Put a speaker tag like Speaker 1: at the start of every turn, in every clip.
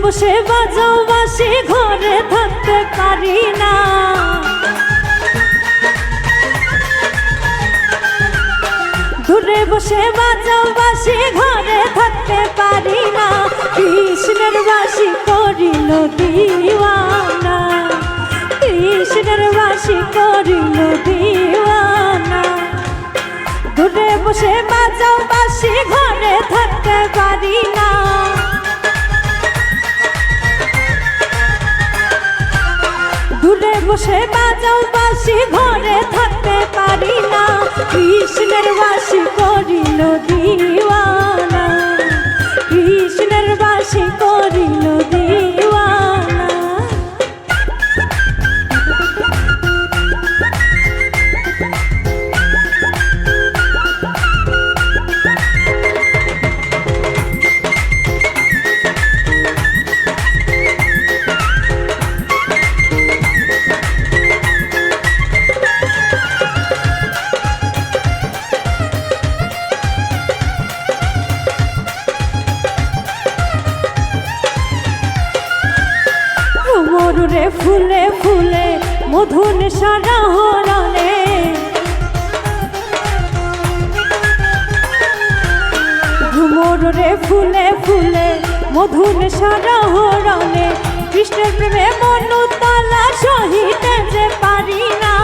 Speaker 1: বসে বাজাও বাঁশি ঘরে থাকতে পারি না, দূরে বসে বাজাও বাঁশি ঘরে থাকতে পারি না। কৃষ্ণের বাঁশি করিল দিওয়ানা, কৃষ্ণের বাঁশি করিল দিওয়ানা। দূরে বসে বাজাও বাঁশি ঘরে থাকতে পারি না, দূরে বসে বাজাও বাঁশি ঘরে থাকতে পারি না। কৃষ্ণের বাঁশি করিল দিওয়ানা, কৃষ্ণের বাঁশি করিল দিওয়ানা। মরুরে ফুলে ফুলে মধুন সারা হরণে, মরুরে ফুলে ফুলে মধুন সারা হরণে। কৃষ্ণের প্রেমে মনু তলা সহিতে যে পারি না,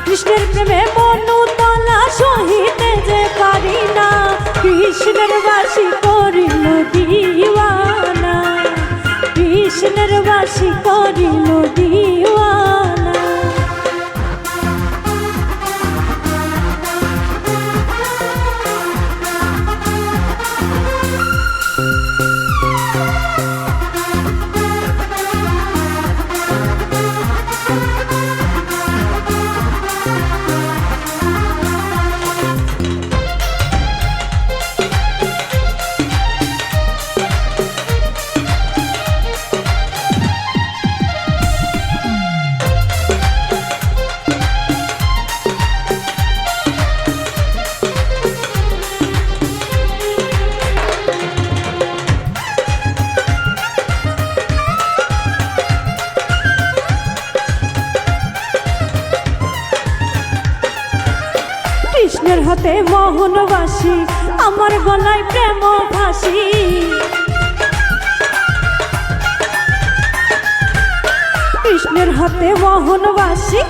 Speaker 1: কৃষ্ণের প্রেমে মনু তলা সহিতে যে পারি না। কৃষ্ণের বাঁশি করিল দিওয়ানা, কৃষ্ণের বাঁশি করিল দিওয়ানা। কৃষ্ণের হাতে মোহন বাঁশি, আমার গলায় প্রেম ফাঁসি। কৃষ্ণের হাতে মোহন বাঁশি,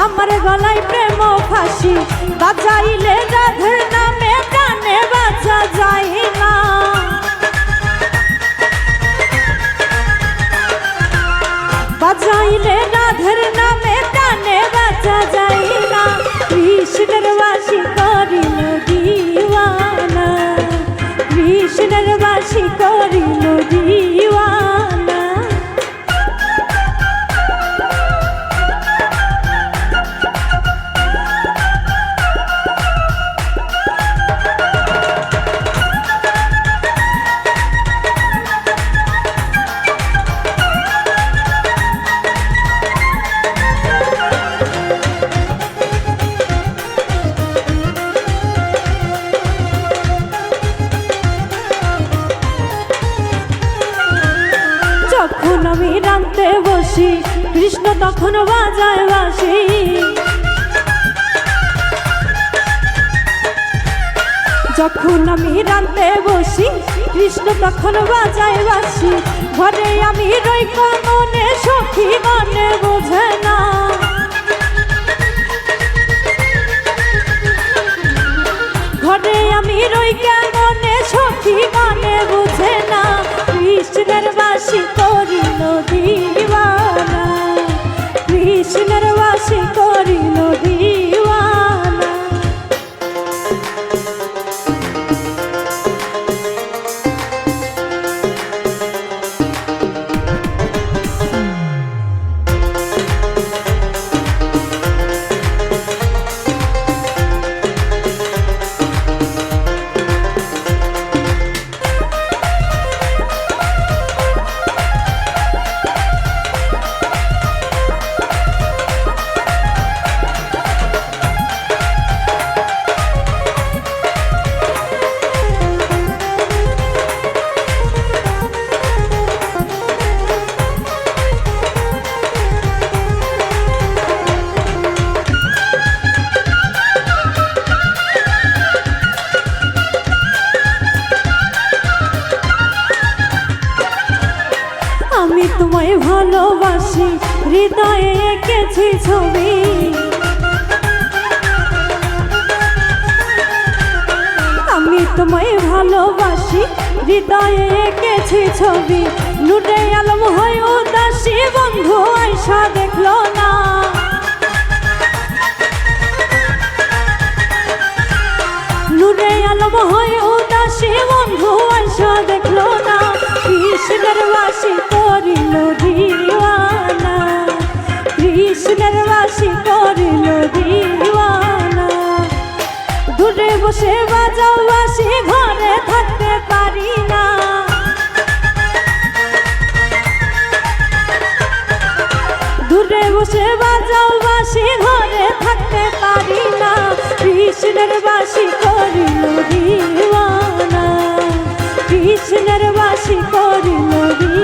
Speaker 1: আমার গলায় প্রেম ফাঁসি। বাজাইলে রাধের নামে প্রাণে বাঁচা যায় না, বাজাইলে রাধের নামে প্রাণে বাঁচা যায় না। কৃষ্ণের বাঁশি করিল দিওয়ানা, কৃষ্ণের বাঁশি করিল দিওয়ানা। যখন আমি রাঁধতে বসি, কৃষ্ণ তখন বাজায় বাঁশি। যখন আমি রাঁধতে বসি, কৃষ্ণ তখন বাজায় বাঁশি। ঘরে আমি রই মনে, সখী মনে বোঝে না, ভালোবাসি হৃদয়ে এঁকেছি ছবি। আমি তোমায় ভালোবাসি হৃদয়ে এঁকেছি ছবি। নূরে আলম হয় উদাসী বন্ধু আয়সা দেখলো না। নূরে আলম হয় উদাসী বন্ধু আয়সা দেখলো না। কৃষ্ণের বাসি করিল দিওয়ানা, কৃষ্ণের বাসি করিল দিওয়ানা। দূরে বসে বাজাও বাসি ঘরে থাকতে পারি না। দূরে বসে বাজাও বাসি ঘরে থাকতে পারি না। কৃষ্ণের বাসি করিল দিওয়ানা, কৃষ্ণের বাসি করিল দিওয়ানা।